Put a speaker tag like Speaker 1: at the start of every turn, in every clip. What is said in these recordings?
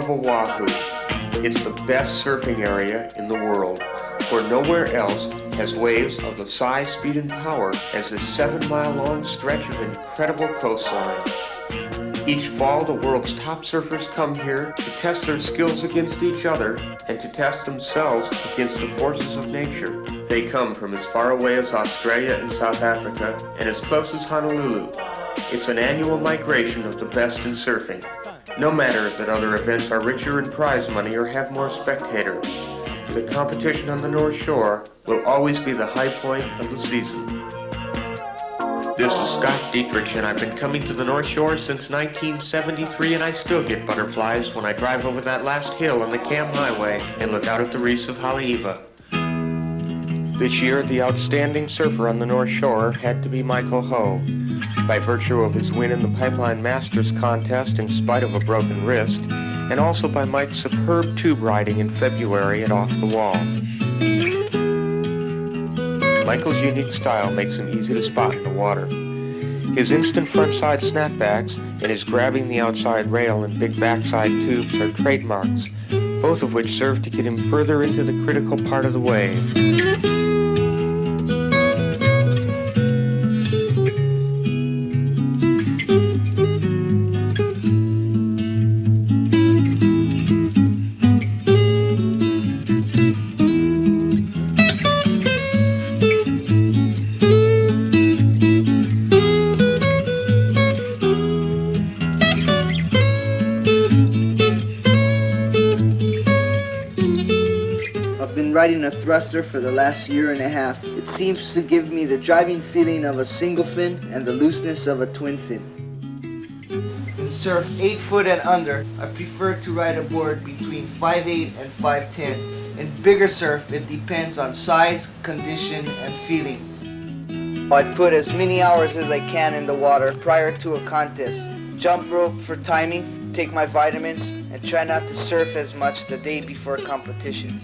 Speaker 1: of Oahu. It's the best surfing area in the world, for nowhere else has waves of the size, speed, and power as this 7-mile-long stretch of incredible coastline. Each fall, the world's top surfers come here to test their skills against each other and to test themselves against the forces of nature. They come from as far away as Australia and South Africa and as close as Honolulu. It's an annual migration of the best in surfing. No matter that other events are richer in prize money or have more spectators, the competition on the North Shore will always be the high point of the season. This is Scott Dietrich, and I've been coming to the North Shore since 1973, and I still get butterflies when I drive over that last hill on the Cam Highway and look out at the reefs of Haleiwa. This year, the outstanding surfer on the North Shore had to be Michael Ho. By virtue of his win in the Pipeline Masters contest in spite of a broken wrist, and also by Mike's superb tube riding in February at Off the Wall. Michael's unique style makes him easy to spot in the water. His instant frontside snapbacks and his grabbing the outside rail and big backside tubes are trademarks, both of which serve to get him further into the critical part of the wave.
Speaker 2: Riding a thruster for the last year and a half. It seems to give me the driving feeling of a single fin and the looseness of a twin fin. In surf 8 foot and under, I prefer to ride a board between 5'8" and 5'10". In bigger surf, it depends on size, condition, and feeling. I put as many hours as I can in the water prior to a contest. Jump rope for timing, take my vitamins, and try not to surf as much the day before a competition.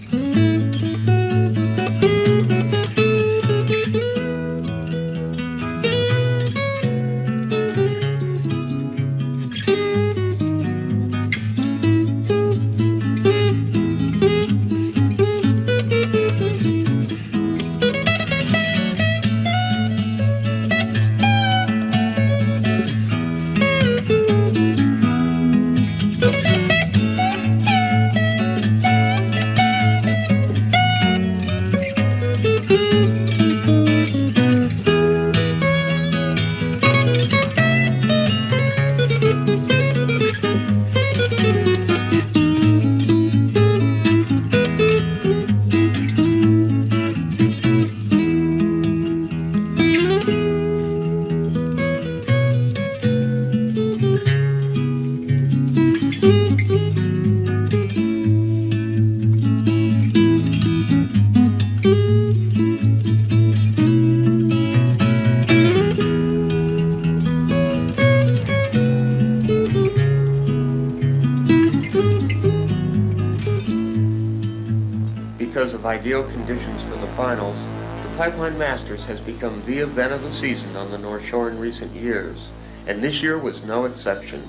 Speaker 1: Because of ideal conditions for the finals, the Pipeline Masters has become the event of the season on the North Shore in recent years, and this year was no exception,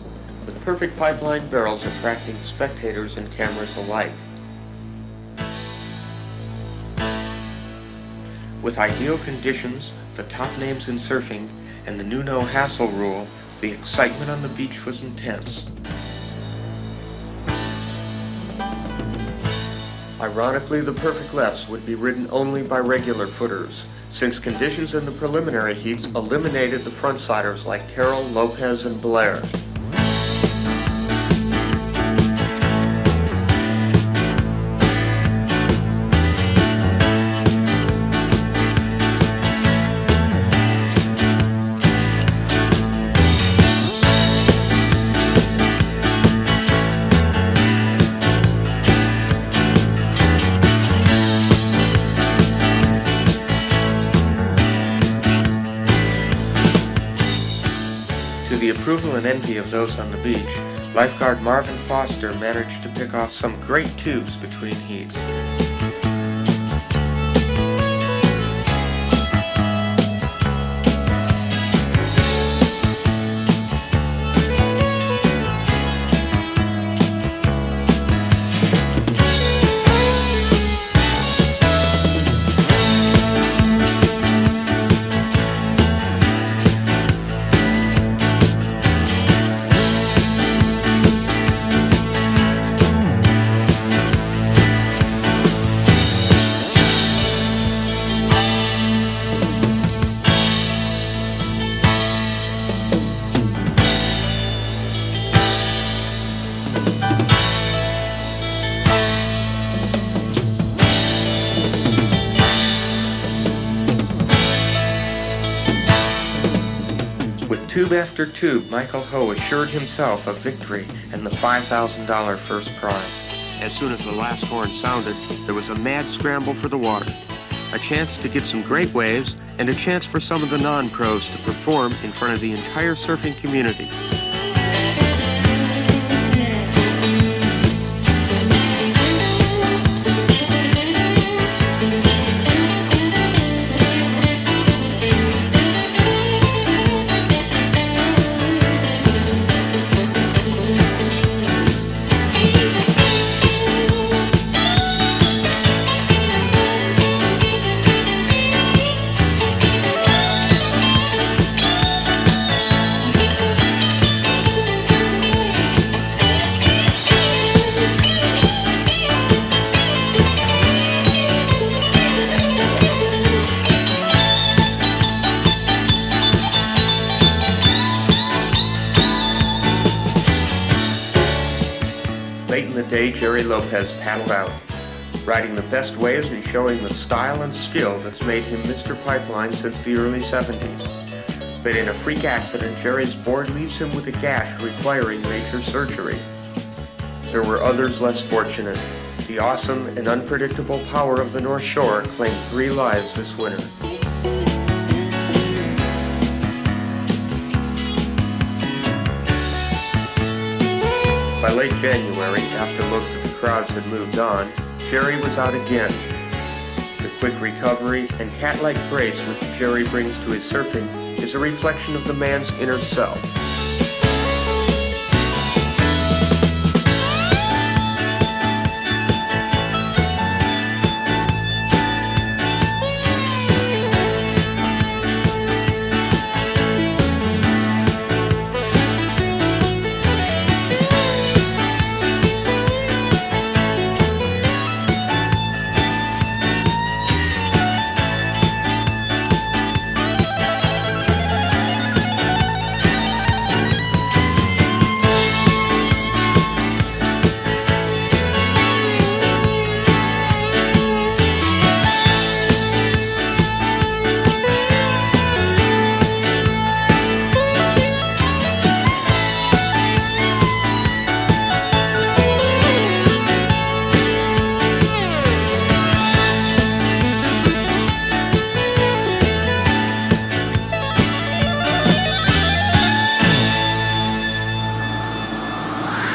Speaker 1: with perfect pipeline barrels attracting spectators and cameras alike. With ideal conditions, the top names in surfing, and the new no-hassle rule, the excitement on the beach was intense. Ironically, the perfect lefts would be ridden only by regular footers, since conditions in the preliminary heats eliminated the frontsiders like Carroll, Lopez, and Blair. To the approval and envy of those on the beach, lifeguard Marvin Foster managed to pick off some great tubes between heats. Tube after tube, Michael Ho assured himself of victory and the $5,000 first prize. As soon as the last horn sounded, there was a mad scramble for the water. A chance to get some great waves, and a chance for some of the non-pros to perform in front of the entire surfing community. Late in the day, Jerry Lopez paddled out, riding the best waves and showing the style and skill that's made him Mr. Pipeline since the early 70s. But in a freak accident, Jerry's board leaves him with a gash requiring major surgery. There were others less fortunate. The awesome and unpredictable power of the North Shore claimed 3 lives this winter. By late January, after most of the crowds had moved on, Jerry was out again. The quick recovery and cat-like grace which Jerry brings to his surfing is a reflection of the man's inner self.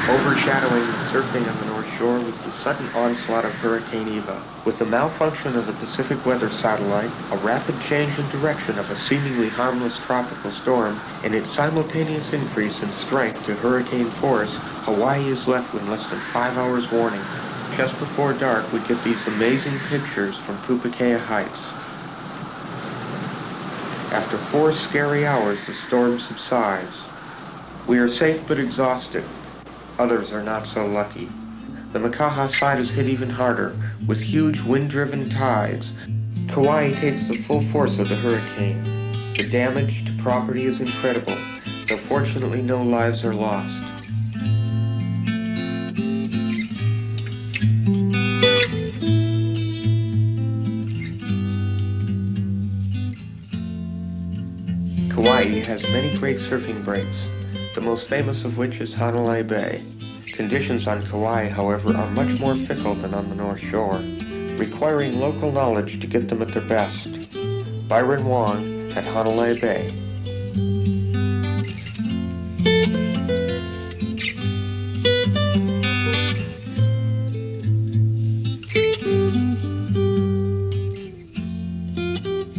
Speaker 1: Overshadowing the surfing on the North Shore was the sudden onslaught of Hurricane Eva. With the malfunction of the Pacific Weather Satellite, a rapid change in direction of a seemingly harmless tropical storm, and its simultaneous increase in strength to hurricane force, Hawaii is left with less than 5 hours warning. Just before dark, we get these amazing pictures from Pupukea Heights. After 4 scary hours, the storm subsides. We are safe but exhausted. Others are not so lucky. The Makaha side is hit even harder, with huge wind-driven tides. Kauai takes the full force of the hurricane. The damage to property is incredible, though fortunately no lives are lost. Kauai has many great surfing breaks, the most famous of which is Hanalei Bay. Conditions on Kauai, however, are much more fickle than on the North Shore, requiring local knowledge to get them at their best. Byron Wong at Hanalei Bay.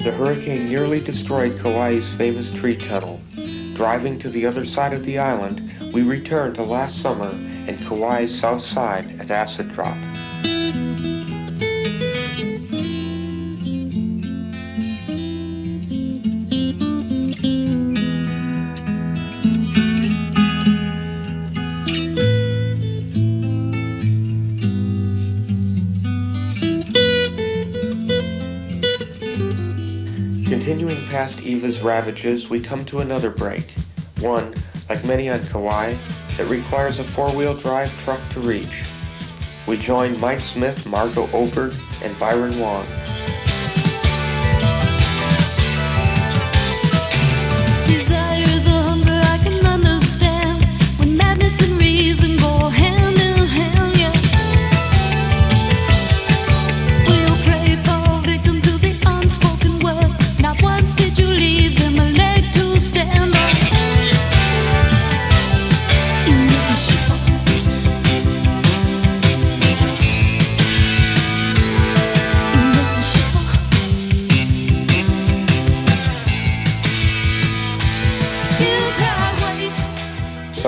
Speaker 1: The hurricane nearly destroyed Kauai's famous tree tunnel. Driving to the other side of the island, we returned to last summer and Kauai's south side at Acid Drop. Continuing past Eva's ravages, we come to another break. One, like many on Kauai, that requires a 4-wheel drive truck to reach. We join Mike Smith, Margot Oberg, and Byron Wong.
Speaker 3: Desire's a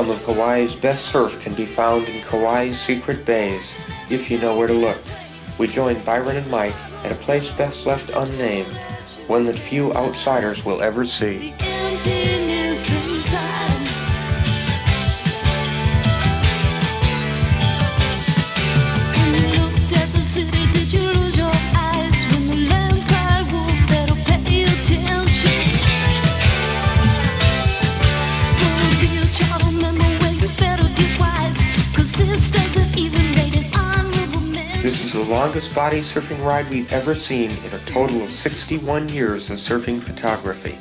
Speaker 1: Some of Hawaii's best surf can be found in Kauai's secret bays, if you know where to look. We joined Byron and Mike at a place best left unnamed, one that few outsiders will ever see. This is the longest body surfing ride we've ever seen in a total of 61 years of surfing photography.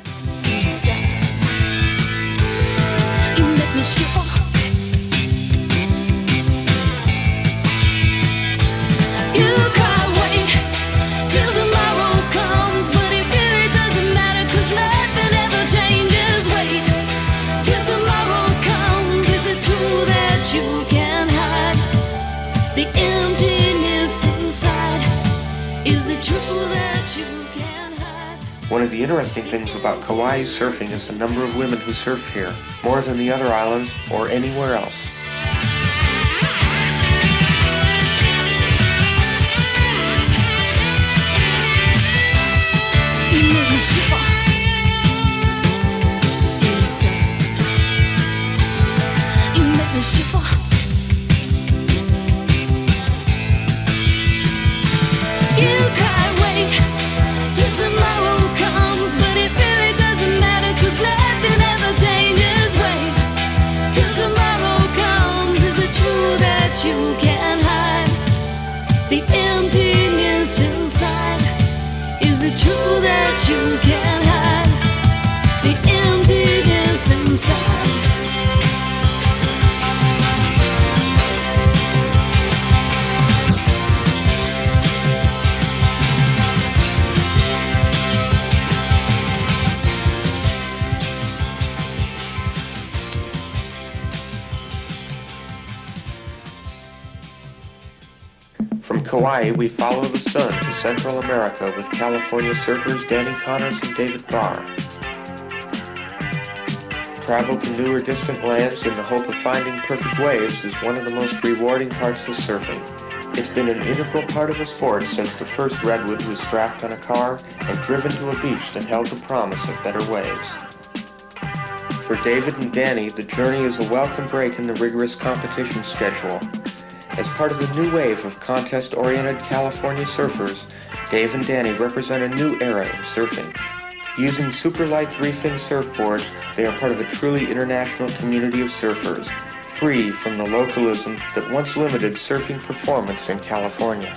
Speaker 1: One of the interesting things about Kauai's surfing is the number of women who surf here, more than the other islands or anywhere else. From Kauai, we follow the sun to Central America with California surfers Danny Connors and David Barr. Travel to new or distant lands in the hope of finding perfect waves is one of the most rewarding parts of surfing. It's been an integral part of the sport since the first redwood was strapped on a car and driven to a beach that held the promise of better waves. For David and Danny, the journey is a welcome break in the rigorous competition schedule. As part of the new wave of contest-oriented California surfers, Dave and Danny represent a new era in surfing. Using super light 3-fin surfboards, they are part of a truly international community of surfers, free from the localism that once limited surfing performance in California.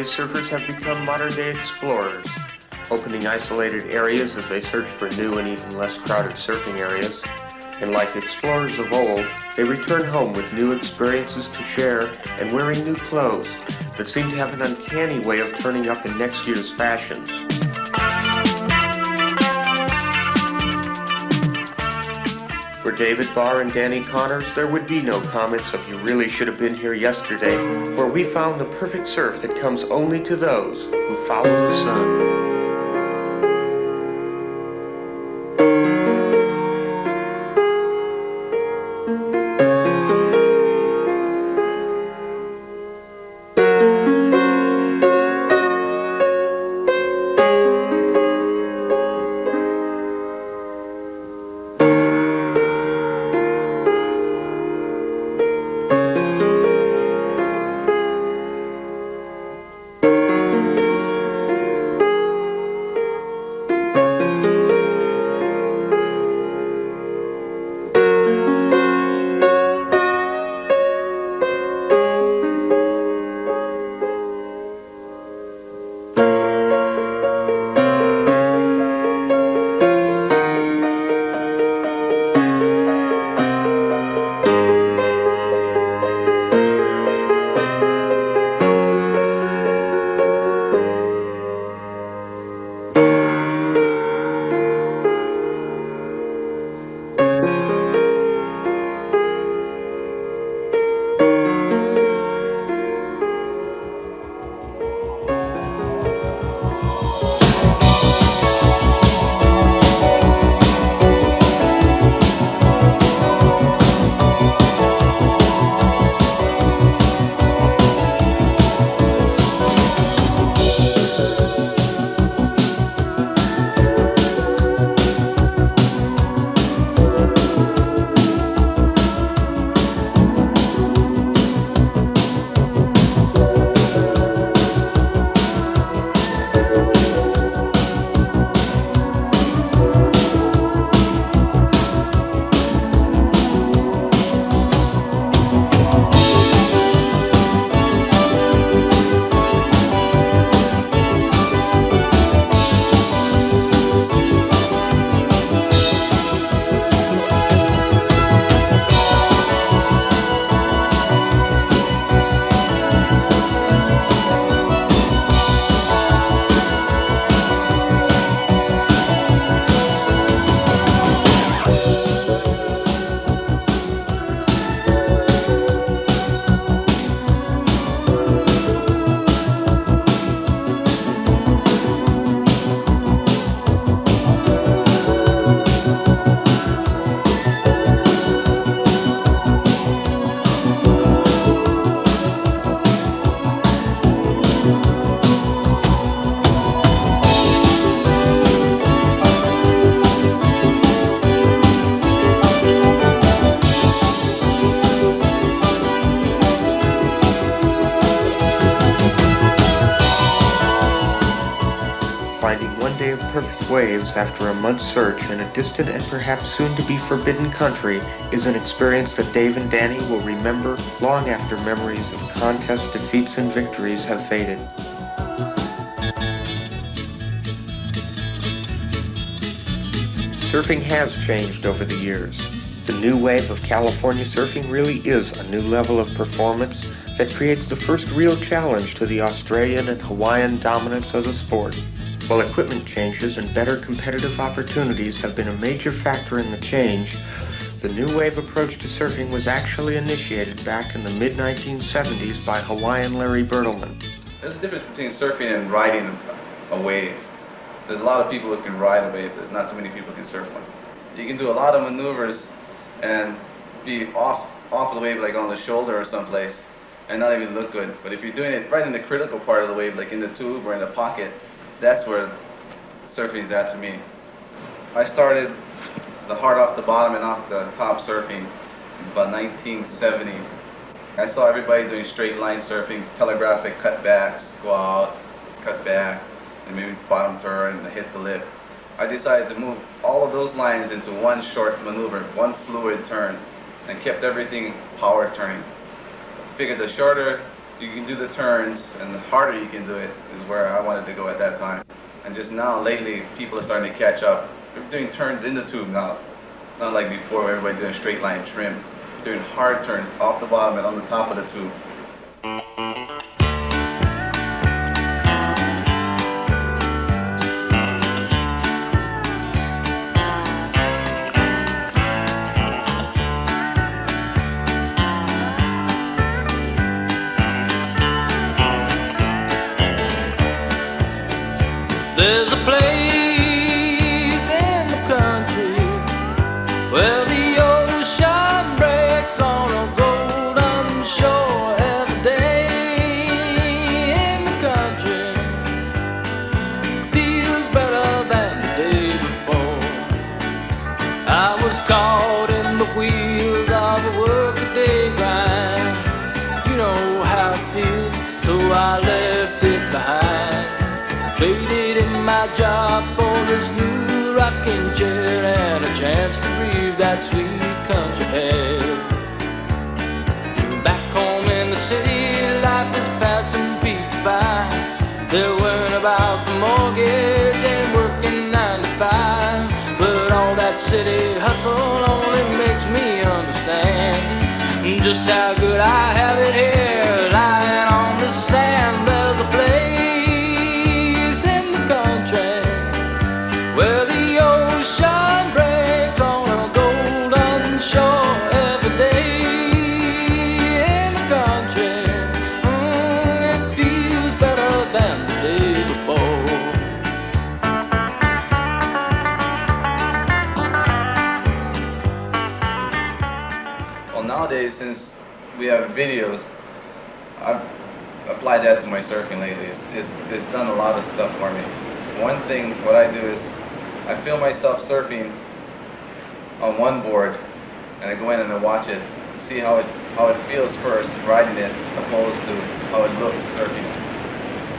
Speaker 1: Surfers have become modern-day explorers, opening isolated areas as they search for new and even less crowded surfing areas. And like explorers of old, they return home with new experiences to share and wearing new clothes that seem to have an uncanny way of turning up in next year's fashions. For David Barr and Danny Connors, there would be no comments of "you really should have been here yesterday," for we found the perfect surf that comes only to those who follow the sun. Finding one day of perfect waves after a month's search in a distant and perhaps soon to be forbidden country is an experience that Dave and Danny will remember long after memories of contest defeats and victories have faded. Surfing has changed over the years. The new wave of California surfing really is a new level of performance that creates the first real challenge to the Australian and Hawaiian dominance of the sport. While equipment changes and better competitive opportunities have been a major factor in the change, the new wave approach to surfing was actually initiated back in the mid-1970s by Hawaiian Larry Bertleman.
Speaker 3: There's a difference between surfing and riding a wave. There's a lot of people who can ride a wave, there's not too many people who can surf one. You can do a lot of maneuvers and be off of the wave, like on the shoulder or someplace, and not even look good. But if you're doing it right in the critical part of the wave, like in the tube or in the pocket, that's where surfing is at to me. I started the hard off the bottom and off the top surfing in about 1970. I saw everybody doing straight line surfing, telegraphic cutbacks, go out, cut back, and maybe bottom turn and hit the lip. I decided to move all of those lines into one short maneuver, one fluid turn, and kept everything power turning. Figured the shorter you can do the turns and the harder you can do it is where I wanted to go at that time. And just now, lately, people are starting to catch up. We're doing turns in the tube now. Not like before where everybody doing straight line trim. Doing hard turns off the bottom and on the top of the tube.
Speaker 4: There's a place in the country where the ocean breaks on a golden shore every day. In the country feels better than the day before. I was caught in the wheels of a workaday grind. You know how it feels, so I left it behind. Traded in my job for this new rocking chair and a chance to breathe that sweet country air. Back home in the city, life is passing people by. They're worrying about the mortgage and working 9 to 5. But all that city hustle only makes me understand just how good I have it here, lying on the sand. There's a place where the ocean breaks on a golden shore every day. In the country, it feels better than the day before.
Speaker 3: Well, nowadays, since we have videos, I've applied that to my surfing lately. It's done a lot of stuff for me. One thing, what I do is I film myself surfing on one board, and I go in and I watch it, see how it feels first riding it, opposed to how it looks surfing it.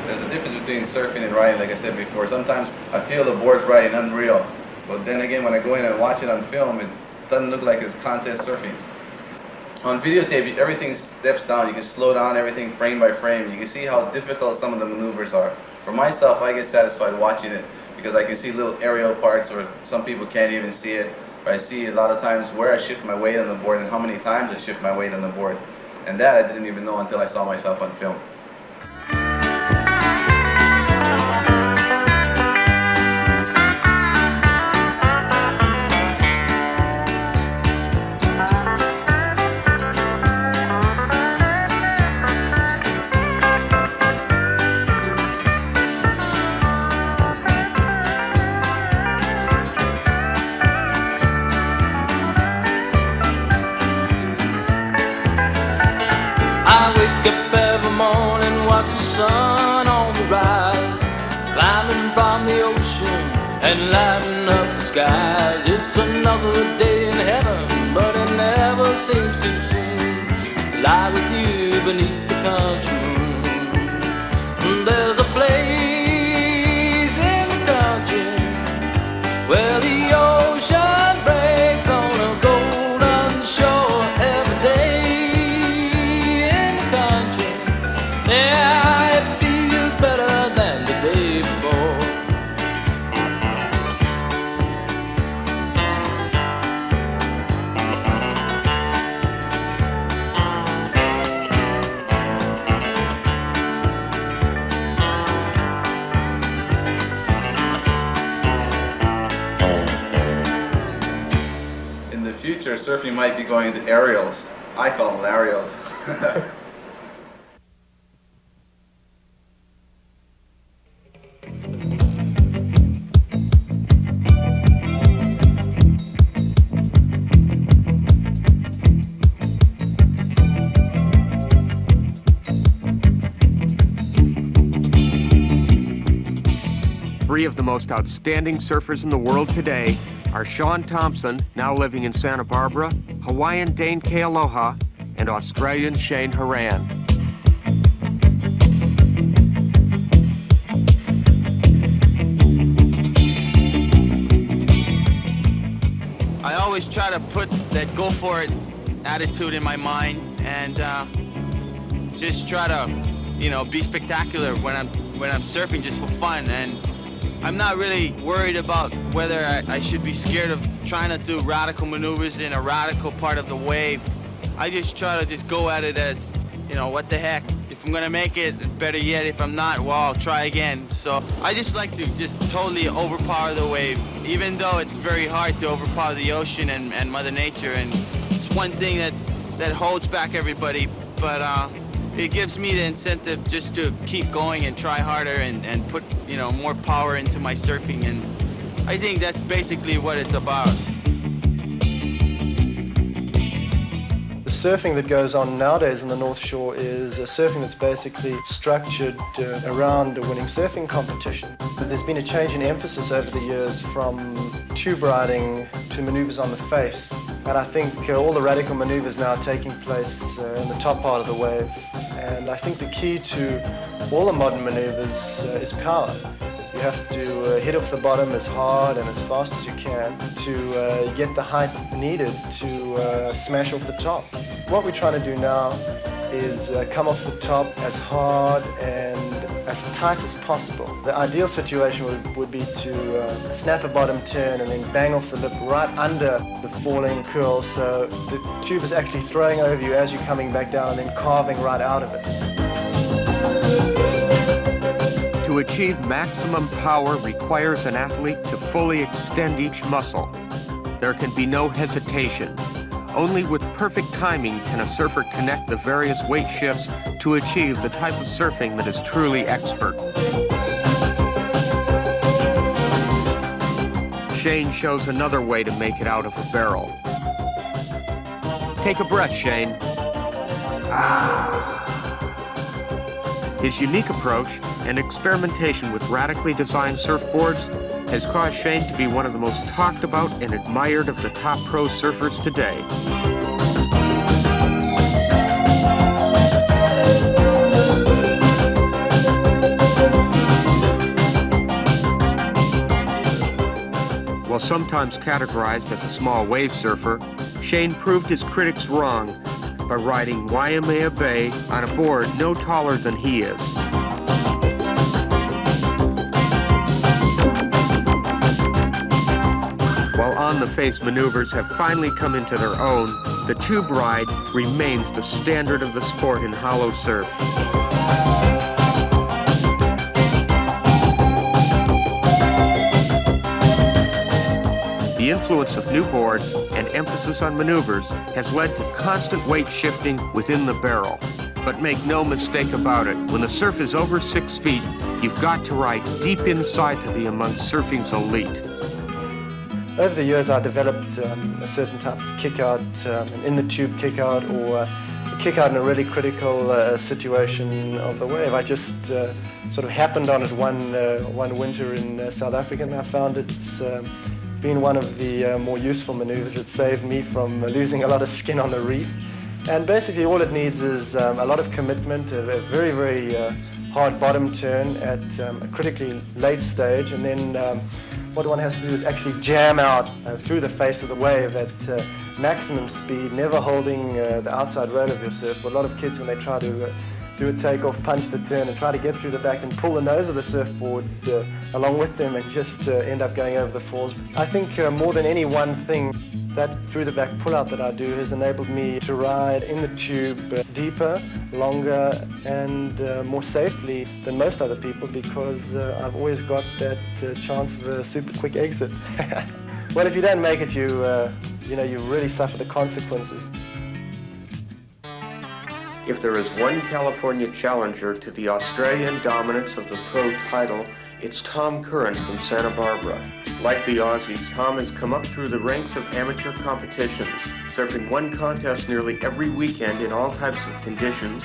Speaker 3: There's a difference between surfing and riding, like I said before. Sometimes I feel the board's riding unreal, but then again, when I go in and watch it on film, it doesn't look like it's contest surfing. On videotape, everything steps down. You can slow down everything frame by frame. You can see how difficult some of the maneuvers are. For myself, I get satisfied watching it because I can see little aerial parts where some people can't even see it. But I see a lot of times where I shift my weight on the board and how many times I shift my weight on the board. And that I didn't even know until I saw myself on film.
Speaker 4: Sun on the rise, climbing from the ocean and lighting up the skies. It's another day in heaven, but it never seems too soon to lie with you beneath the country moon. There's a place in the country where the ocean breaks on a golden shore every day. In the country, yeah, better than the day before. In the future, surfing might be going to aerials. I call them aerials.
Speaker 1: Three of the most outstanding surfers in the world today are Sean Thompson, now living in Santa Barbara, Hawaiian Dane Kealoha, and Australian Shane Horan.
Speaker 5: I always try to put that go for it attitude in my mind and just try to, you know, be spectacular when I'm surfing just for fun. And I'm not really worried about whether I should be scared of trying to do radical maneuvers in a radical part of the wave. I just try to just go at it as, you know, what the heck. If I'm gonna make it, better yet, if I'm not, well, I'll try again. So I just like to just totally overpower the wave, even though it's very hard to overpower the ocean and Mother Nature. And it's one thing that holds back everybody, but it gives me the incentive just to keep going and try harder and put, you know, more power into my surfing. And I think that's basically what it's about.
Speaker 6: The surfing that goes on nowadays in the North Shore is surfing that's basically structured around a winning surfing competition. But there's been a change in emphasis over the years from tube riding to maneuvers on the face. And I think all the radical maneuvers now are taking place in the top part of the wave. And I think the key to all the modern maneuvers is power. You have to hit off the bottom as hard and as fast as you can to get the height needed to smash off the top. What we're trying to do now is come off the top as hard and as tight as possible. The ideal situation would be to snap a bottom turn and then bang off the lip right under the falling curl, so the tube is actually throwing over you as you're coming back down and then carving right out of it.
Speaker 1: To achieve maximum power requires an athlete to fully extend each muscle. There can be no hesitation. Only with perfect timing can a surfer connect the various weight shifts to achieve the type of surfing that is truly expert. Shane shows another way to make it out of a barrel. Take a breath, Shane. His unique approach and experimentation with radically designed surfboards has caused Shane to be one of the most talked about and admired of the top pro surfers today. While sometimes categorized as a small wave surfer, Shane proved his critics wrong by riding Waimea Bay on a board no taller than he is. While on-the-face maneuvers have finally come into their own, the tube ride remains the standard of the sport in hollow surf. The influence of new boards and emphasis on maneuvers has led to constant weight shifting within the barrel. But make no mistake about it, when the surf is over 6 feet, you've got to ride deep inside to be among surfing's elite.
Speaker 6: Over the years, I developed a certain type of kick-out, an in-the-tube kick-out, or a kick-out in a really critical situation of the wave. I just sort of happened on it one winter in South Africa, and I found it's been one of the more useful maneuvers. It saved me from losing a lot of skin on the reef. And basically all it needs is a lot of commitment, a very, very hard bottom turn at a critically late stage, and then what one has to do is actually jam out through the face of the wave at maximum speed, never holding the outside rail of your surfboard. A lot of kids, when they try to do a takeoff, punch the turn, and try to get through the back and pull the nose of the surfboard along with them and just end up going over the falls. I think more than any one thing, that through the back pull-out that I do has enabled me to ride in the tube deeper, longer, and more safely than most other people, because I've always got that chance of a super quick exit. Well, if you don't make it, you really suffer the consequences.
Speaker 1: If there is one California challenger to the Australian dominance of the pro title, it's Tom Curran from Santa Barbara. Like the Aussies, Tom has come up through the ranks of amateur competitions, surfing one contest nearly every weekend in all types of conditions,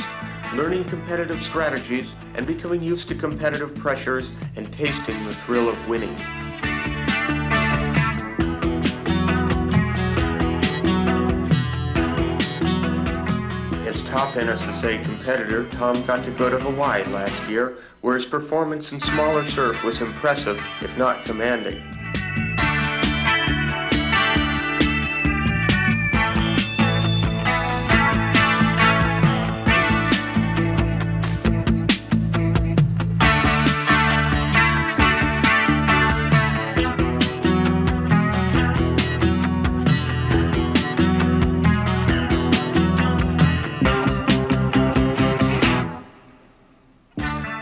Speaker 1: learning competitive strategies, and becoming used to competitive pressures and tasting the thrill of winning. As top NSSA competitor, Tom got to go to Hawaii last year, where his performance in smaller surf was impressive, if not commanding.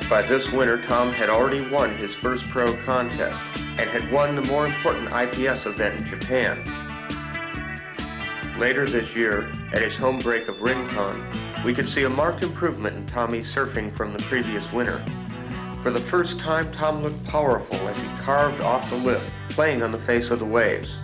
Speaker 1: By this winter, Tom had already won his first pro contest and had won the more important IPS event in Japan. Later this year, at his home break of Rincon, we could see a marked improvement in Tommy's surfing from the previous winter. For the first time, Tom looked powerful as he carved off the lip, playing on the face of the waves.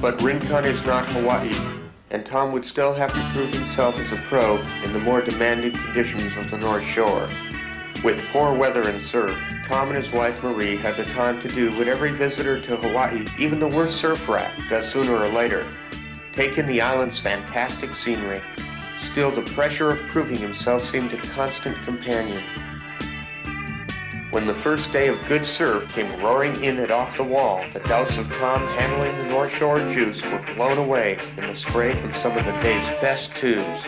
Speaker 1: But Rincon is not Hawaii, and Tom would still have to prove himself as a pro in the more demanding conditions of the North Shore. With poor weather and surf, Tom and his wife Marie had the time to do what every visitor to Hawaii, even the worst surf rat, does sooner or later: take in the island's fantastic scenery. Still, the pressure of proving himself seemed a constant companion. When the first day of good surf came roaring in at Off the Wall, the doubts of Tom handling the North Shore juice were blown away in the spray from some of the day's best tubes.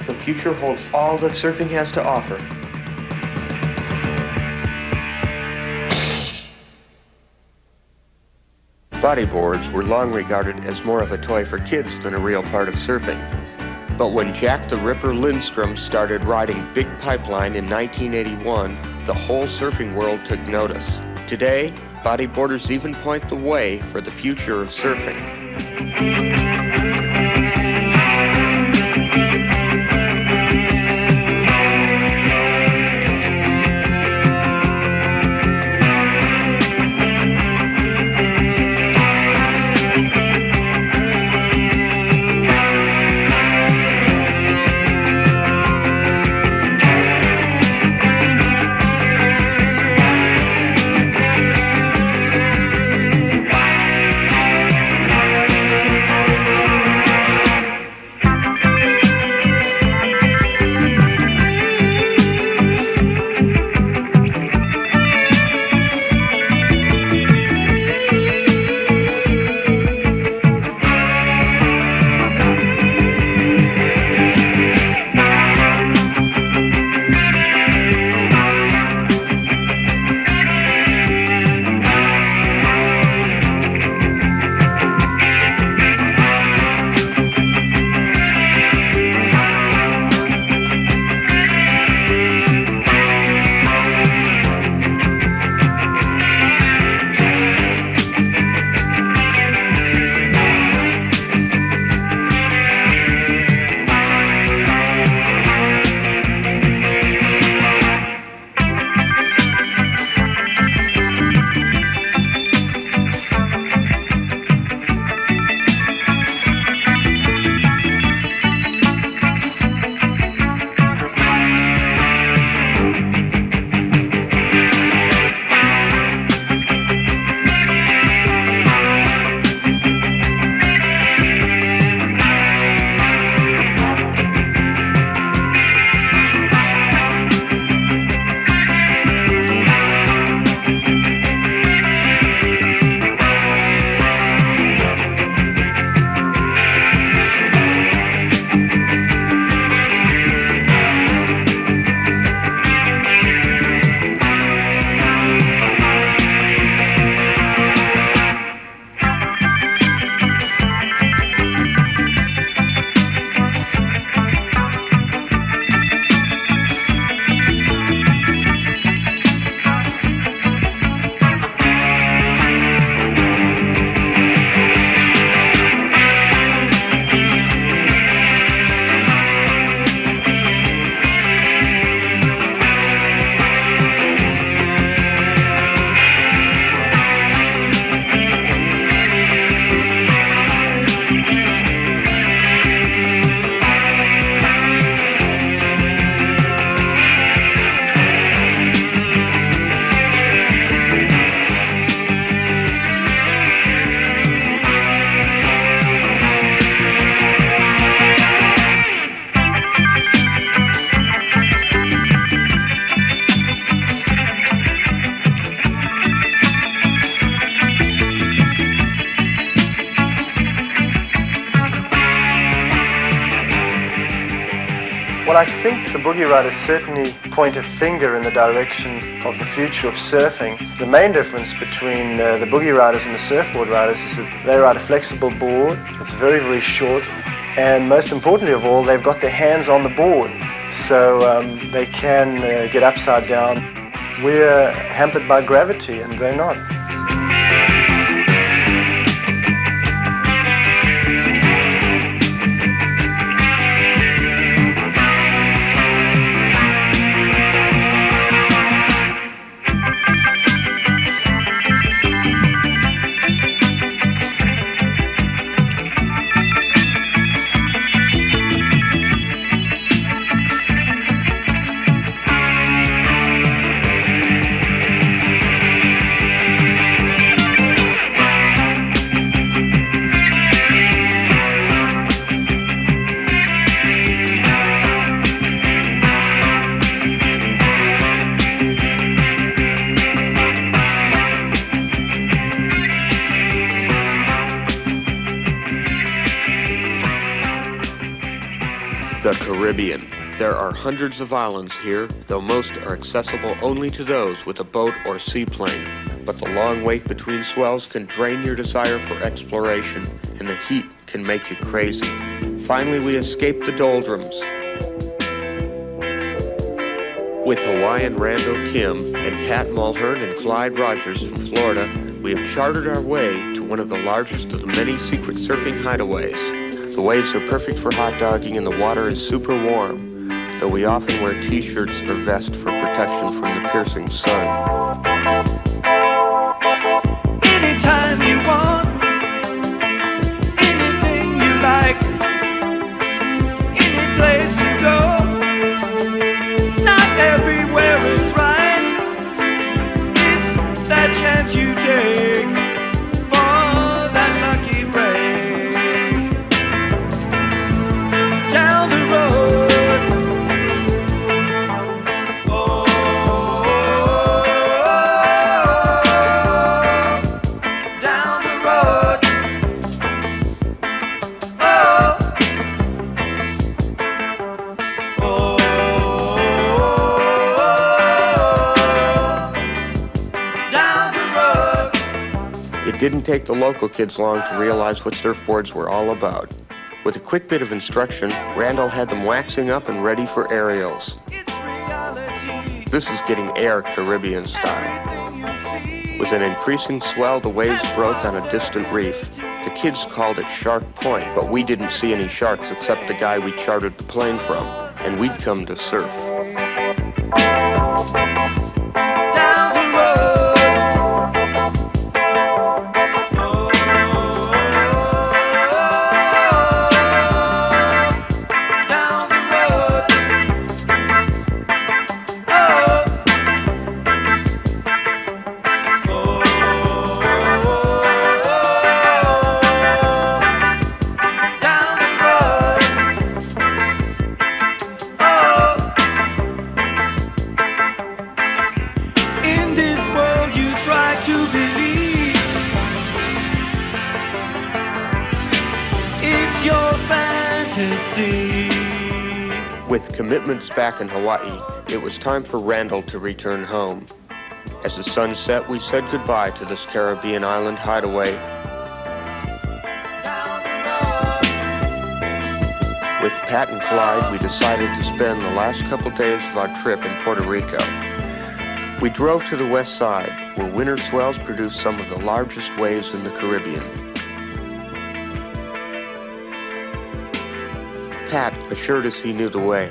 Speaker 1: The future holds all that surfing has to offer. Bodyboards were long regarded as more of a toy for kids than a real part of surfing. But when Jack the Ripper Lindstrom started riding Big Pipeline in 1981, the whole surfing world took notice. Today, bodyboarders even point the way for the future of surfing.
Speaker 6: Well, I think the boogie riders certainly point a finger in the direction of the future of surfing. The main difference between the boogie riders and the surfboard riders is that they ride a flexible board. It's very, very short. And most importantly of all, they've got their hands on the board. So they can get upside down. We're hampered by gravity and they're not.
Speaker 1: The Caribbean. There are hundreds of islands here, though most are accessible only to those with a boat or seaplane. But the long wait between swells can drain your desire for exploration, and the heat can make you crazy. Finally, we escape the doldrums. With Hawaiian Randall Kim and Pat Mulhern and Clyde Rogers from Florida, we have chartered our way to one of the largest of the many secret surfing hideaways. The waves are perfect for hot dogging and the water is super warm, though we often wear t-shirts or vests for protection from the piercing sun.
Speaker 7: Anytime you want, anything you like, any place you go, not everywhere is right. It's that chance you take for that lucky break. Down the road, oh, down the road, down the road.
Speaker 1: It didn't take the local kids long to realize what surfboards were all about. With a quick bit of instruction, Randall had them waxing up and ready for aerials.
Speaker 7: It's reality.
Speaker 1: This is getting Air Caribbean style. With an increasing swell, the waves broke on a distant reef. The kids called it Shark Point, but we didn't see any sharks except the guy we chartered the plane from, and we'd come to surf.
Speaker 7: Down the road, down the road, down the road, in this world you try to believe it's your fantasy.
Speaker 1: With commitments back in Hawaii, it was time for Randall to return home. As the sun set, we said goodbye to this Caribbean island hideaway. With Pat and Clyde, we decided to spend the last couple days of our trip in Puerto Rico. We drove to the west side, where winter swells produce some of the largest waves in the Caribbean. Pat assured us he knew the way,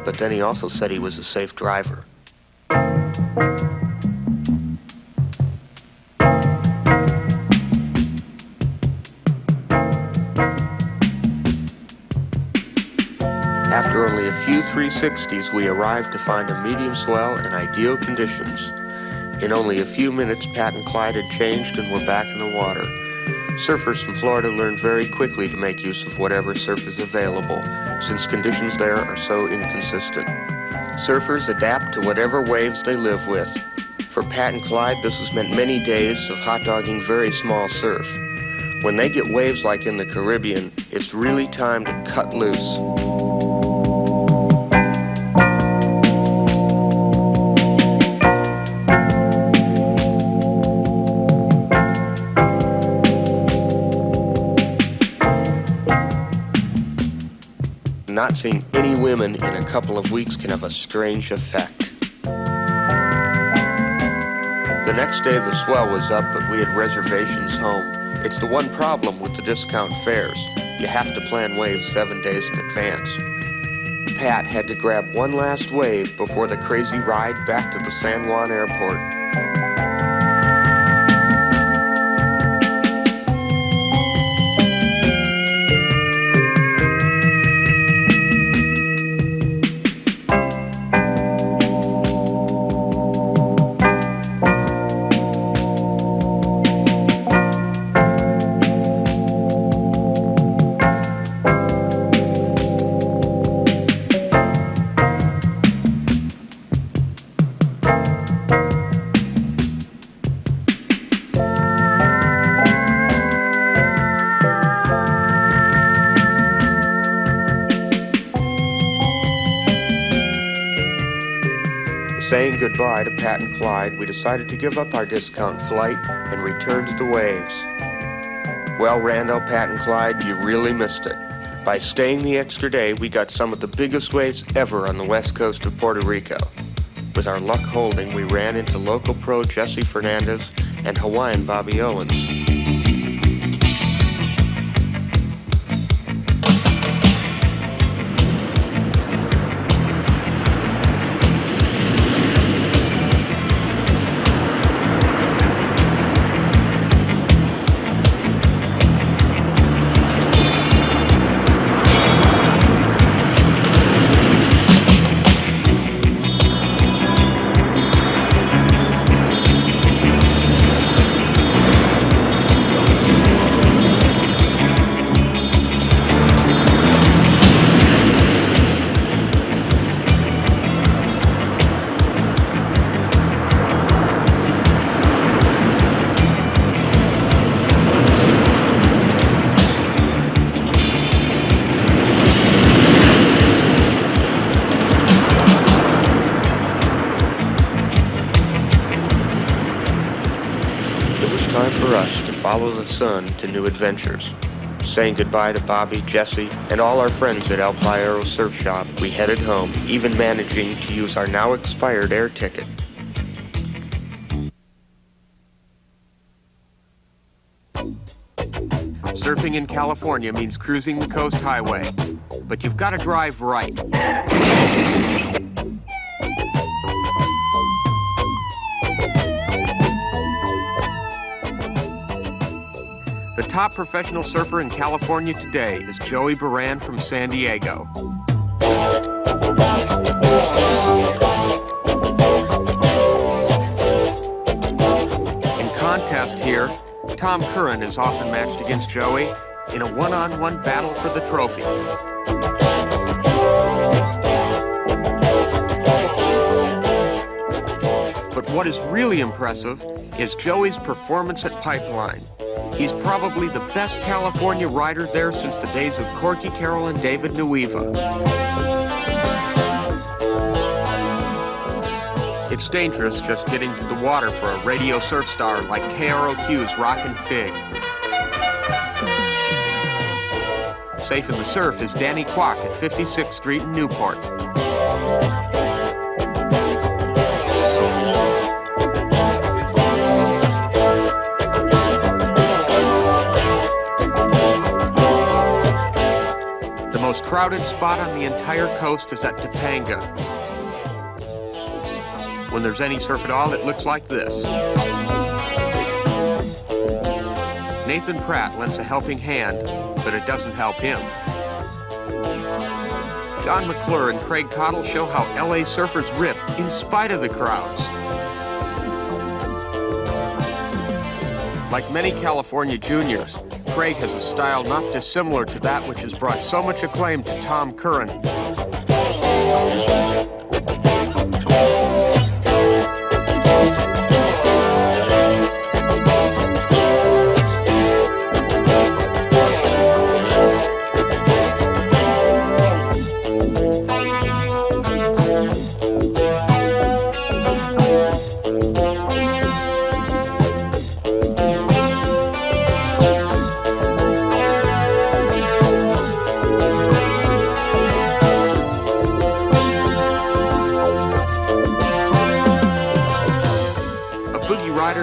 Speaker 1: but then he also said he was a safe driver. After only a few 360s, we arrived to find a medium swell and ideal conditions. In only a few minutes, Pat and Clyde had changed and were back in the water. Surfers from Florida learn very quickly to make use of whatever surf is available, since conditions there are so inconsistent. Surfers adapt to whatever waves they live with. For Pat and Clyde, this has meant many days of hot dogging very small surf. When they get waves like in the Caribbean, it's really time to cut loose. Not seeing any women in a couple of weeks can have a strange effect. The next day the swell was up, but we had reservations home. It's the one problem with the discount fares. You have to plan waves 7 days in advance. Pat had to grab one last wave before the crazy ride back to the San Juan airport. Saying goodbye to Pat and Clyde, we decided to give up our discount flight and return to the waves. Well, Randall, Pat, and Clyde, you really missed it. By staying the extra day, we got some of the biggest waves ever on the west coast of Puerto Rico. With our luck holding, we ran into local pro Jesse Fernandez and Hawaiian Bobby Owens. For us to follow the sun to new adventures. Saying goodbye to Bobby, Jesse, and all our friends at El Playero Surf Shop, we headed home, even managing to use our now expired air ticket. Surfing in California means cruising the Coast Highway, but you've got to drive right. The top professional surfer in California today is Joey Baran from San Diego. In contest here, Tom Curran is often matched against Joey in a one-on-one battle for the trophy. But what is really impressive is Joey's performance at Pipeline. He's probably the best California rider there since the days of Corky Carroll and David Nueva. It's dangerous just getting to the water for a radio surf star like KROQ's Rockin' Fig. Safe in the surf is Danny Kwok at 56th Street in Newport. The most crowded spot on the entire coast is at Topanga. When there's any surf at all, it looks like this. Nathan Pratt lends a helping hand, but it doesn't help him. John McClure and Craig Cottle show how LA surfers rip in spite of the crowds. Like many California juniors, Craig has a style not dissimilar to that which has brought so much acclaim to Tom Curran.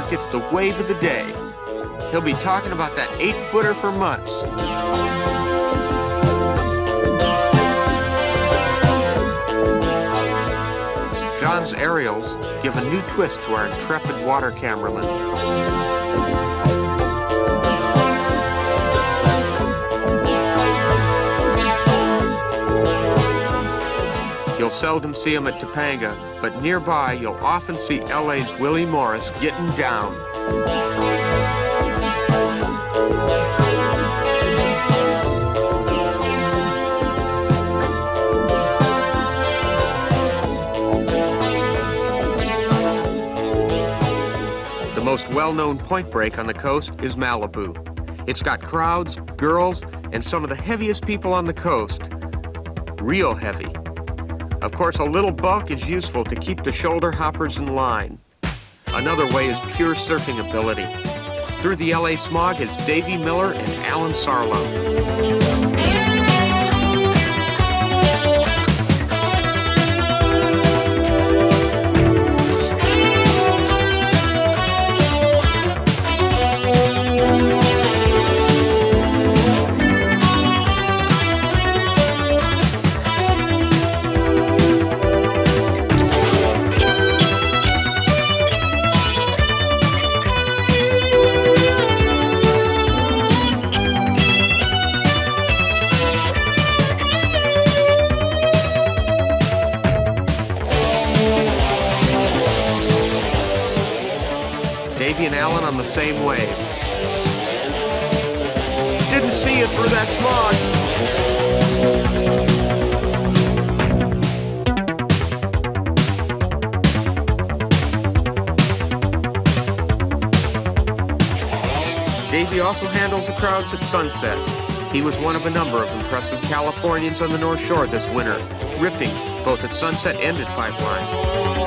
Speaker 1: Gets the wave of the day. He'll be talking about that 8-footer for months. John's aerials give a new twist to our intrepid water cameraman. You'll seldom see him at Topanga, but nearby you'll often see LA's Willie Morris getting down. The most well-known point break on the coast is Malibu. It's got crowds, girls, and some of the heaviest people on the coast. Real heavy. Of course, a little bulk is useful to keep the shoulder hoppers in line. Another way is pure surfing ability. Through the LA smog is Davey Miller and Alan Sarlo. same wave. Didn't see you through that smog. Davey also handles the crowds at sunset. He was one of a number of impressive Californians on the North Shore this winter, ripping both at Sunset and at Pipeline.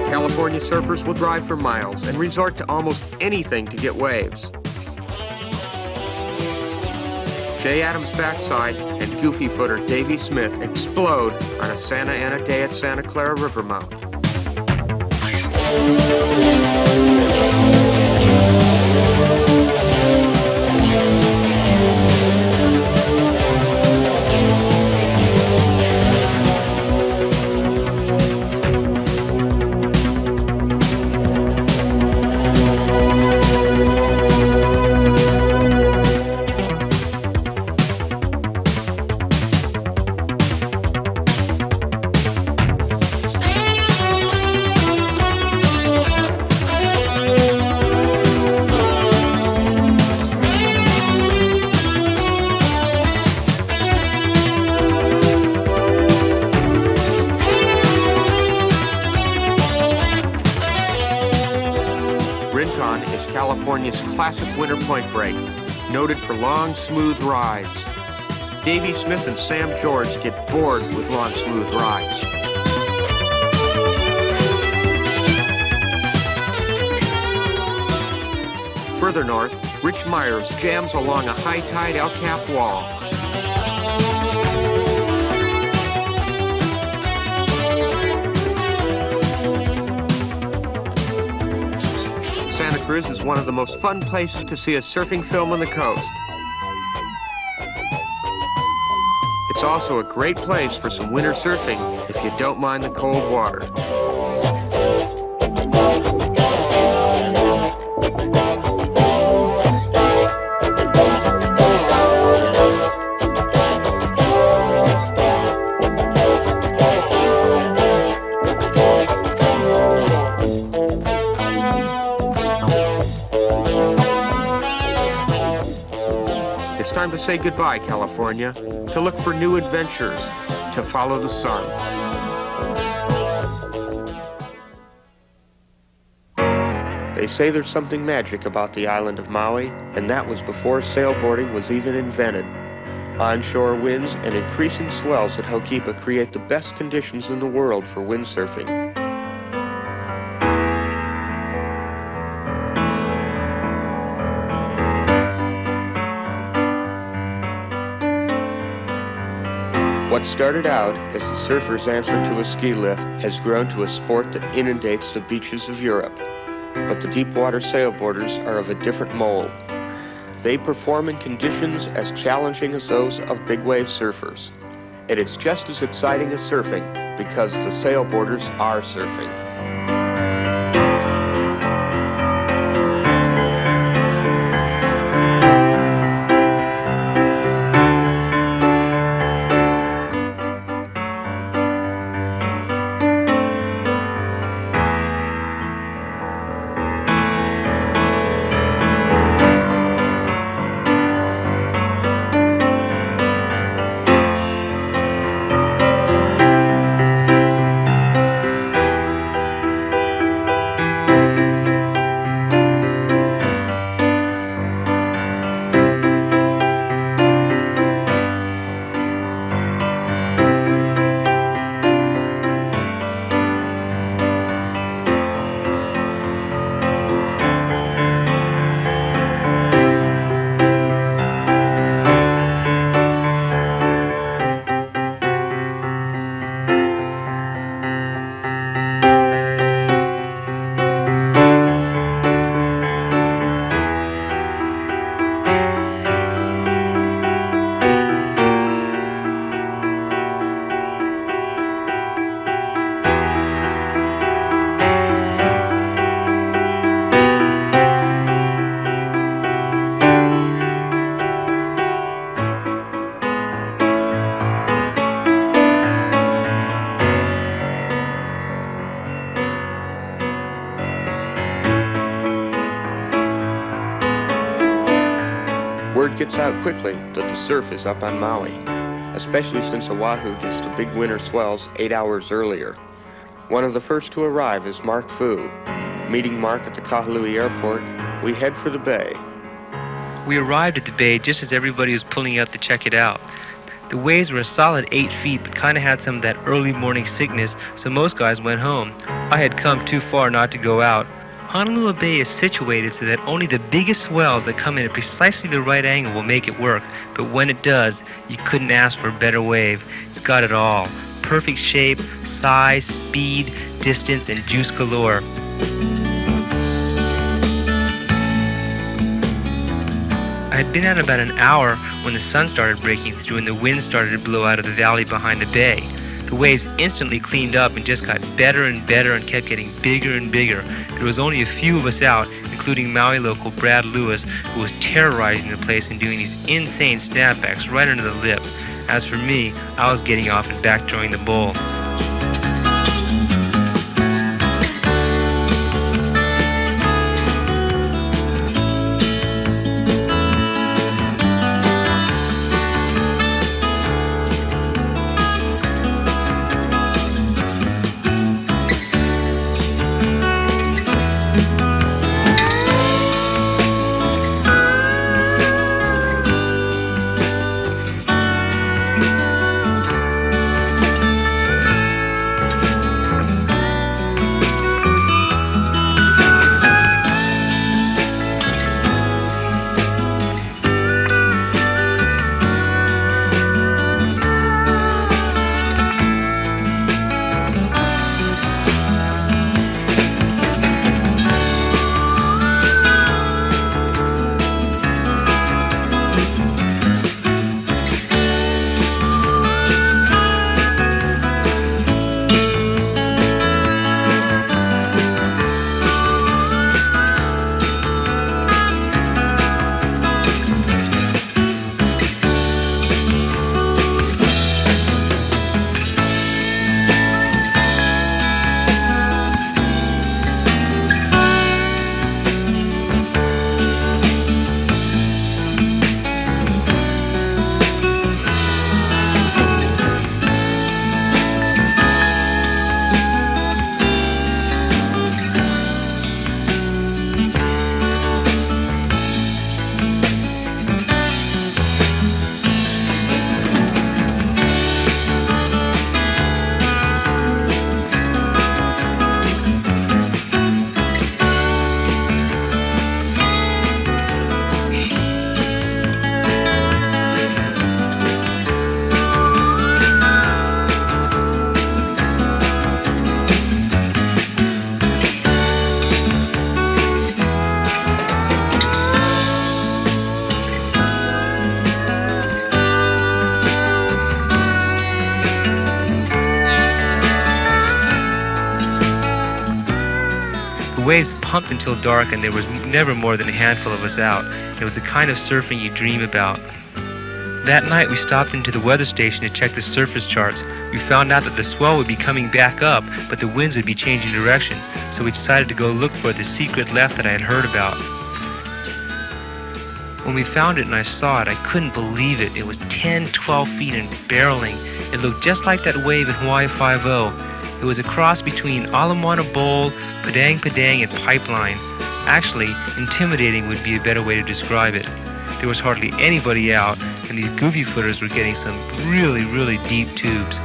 Speaker 1: California surfers will drive for miles and resort to almost anything to get waves. Jay Adams' backside and goofy footer Davey Smith explode on a Santa Ana day at Santa Clara River mouth. California's classic winter point break, noted for long, smooth rides. Davey Smith and Sam George get bored with long, smooth rides. Further north, Rich Myers jams along a high-tide El Cap wall. Santa Cruz is one of the most fun places to see a surfing film on the coast. It's also a great place for some winter surfing if you don't mind the cold water. It's time to say goodbye, California, to look for new adventures, to follow the sun. They say there's something magic about the island of Maui, and that was before sailboarding was even invented. Onshore winds and increasing swells at Ho'okipa create the best conditions in the world for windsurfing. What started out as the surfer's answer to a ski lift has grown to a sport that inundates the beaches of Europe. But the deep water sailboarders are of a different mold. They perform in conditions as challenging as those of big wave surfers. And it's just as exciting as surfing because the sailboarders are surfing. word gets out quickly that the surf is up on Maui, especially since Oahu gets the big winter swells 8 hours earlier. One of the first to arrive is Mark Fu. Meeting Mark at the Kahului airport, we head for the bay.
Speaker 8: We arrived at the bay just as everybody was pulling up to check it out. The waves were a solid 8 feet, but kind of had some of that early morning sickness, so most guys went home. I had come too far not to go out. Honolulu Bay is situated so that only the biggest swells that come in at precisely the right angle will make it work, but when it does, you couldn't ask for a better wave. It's got it all. Perfect shape, size, speed, distance, and juice galore. I had been out about an hour when the sun started breaking through and the wind started to blow out of the valley behind the bay. The waves instantly cleaned up and just got better and better and kept getting bigger and bigger. There was only a few of us out, including Maui local Brad Lewis, who was terrorizing the place and doing these insane snapbacks right under the lip. As for me, I was getting off and backdrawing the bowl. The waves pumped until dark and there was never more than a handful of us out. It was the kind of surfing you dream about. That night we stopped into the weather station to check the surface charts. We found out that the swell would be coming back up, but the winds would be changing direction, so we decided to go look for the secret left that I had heard about. When we found it and I saw it, I couldn't believe it. It was 10, 12 feet and barreling. It looked just like that wave in Hawaii 5-0. It was a cross between Ala Moana Bowl, Padang Padang, and Pipeline. Actually, intimidating would be a better way to describe it. There was hardly anybody out, and these goofy footers were getting some really, really deep tubes.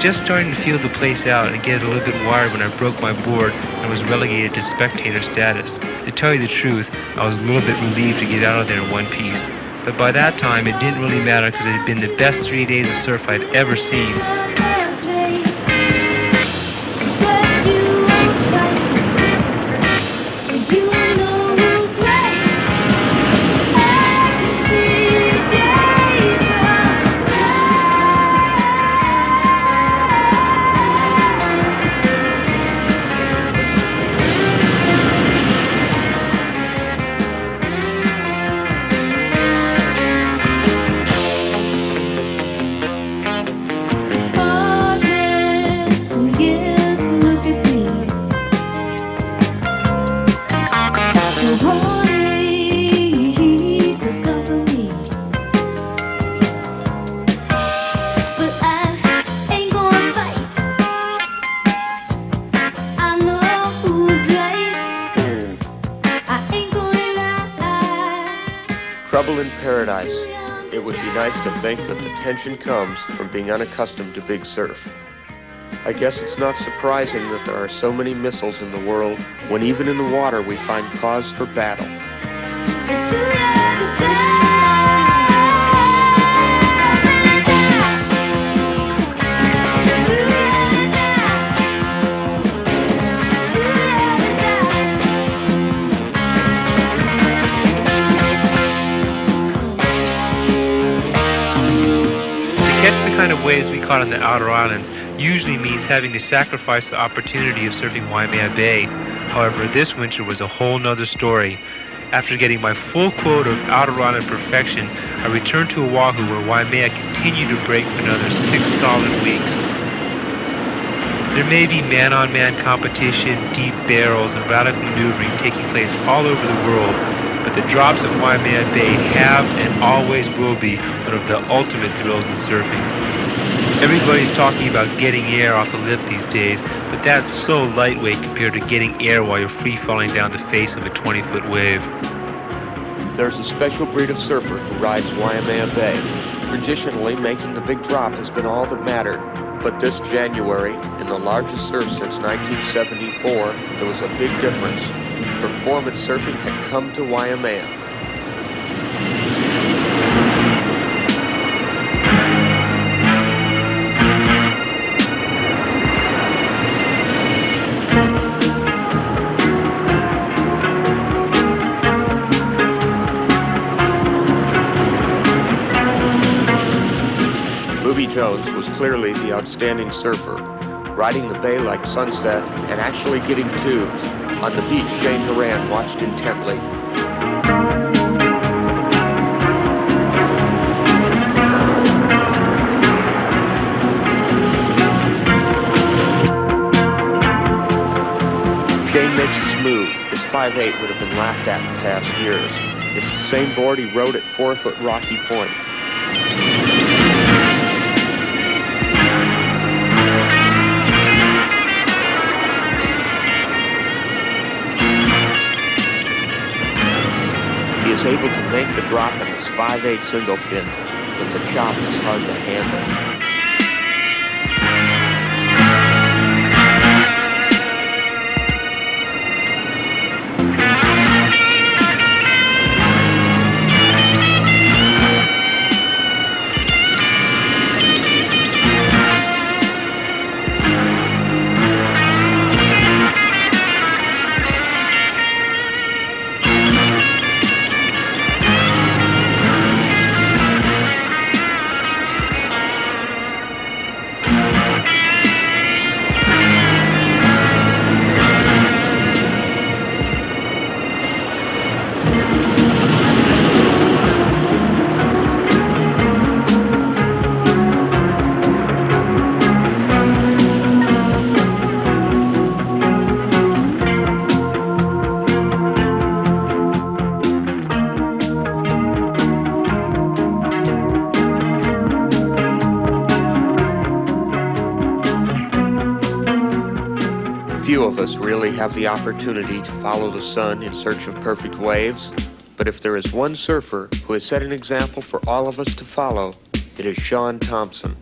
Speaker 8: just starting to feel the place out and get a little bit wired when I broke my board and was relegated to spectator status. To tell you the truth, I was a little bit relieved to get out of there in one piece. But by that time, it didn't really matter because it had been the best 3 days of surf I'd ever seen.
Speaker 1: Trouble in paradise. It would be nice to think that the tension comes from being unaccustomed to big surf. I guess it's not surprising that there are so many missiles in the world when even in the water we find cause for battle.
Speaker 8: The kind of waves we caught on the outer islands usually means having to sacrifice the opportunity of surfing Waimea Bay. However, this winter was a whole nother story. After getting my full quota of outer island perfection, I returned to Oahu where Waimea continued to break for another 6 solid weeks. There may be man-on-man competition, deep barrels, and radical maneuvering taking place all over the world, but the drops of Waimea Bay have and always will be one of the ultimate thrills in surfing. Everybody's talking about getting air off the lip these days, but that's so lightweight compared to getting air while you're free-falling down the face of a 20-foot wave.
Speaker 1: There's a special breed of surfer who rides Waimea Bay. Traditionally, making the big drop has been all that mattered. But this January, in the largest surf since 1974, there was a big difference. Performance surfing had come to Waimea. Jones was clearly the outstanding surfer, riding the bay like sunset and actually getting tubes. On the beach, Shane Horan watched intently. Shane makes his move. His 5'8" would have been laughed at in past years. It's the same board he rode at 4-foot Rocky Point. He is able to make the drop in his 5'8" single fin, but the chop is hard to handle. Few of us really have the opportunity to follow the sun in search of perfect waves, but if there is one surfer who has set an example for all of us to follow, it is Sean Thompson.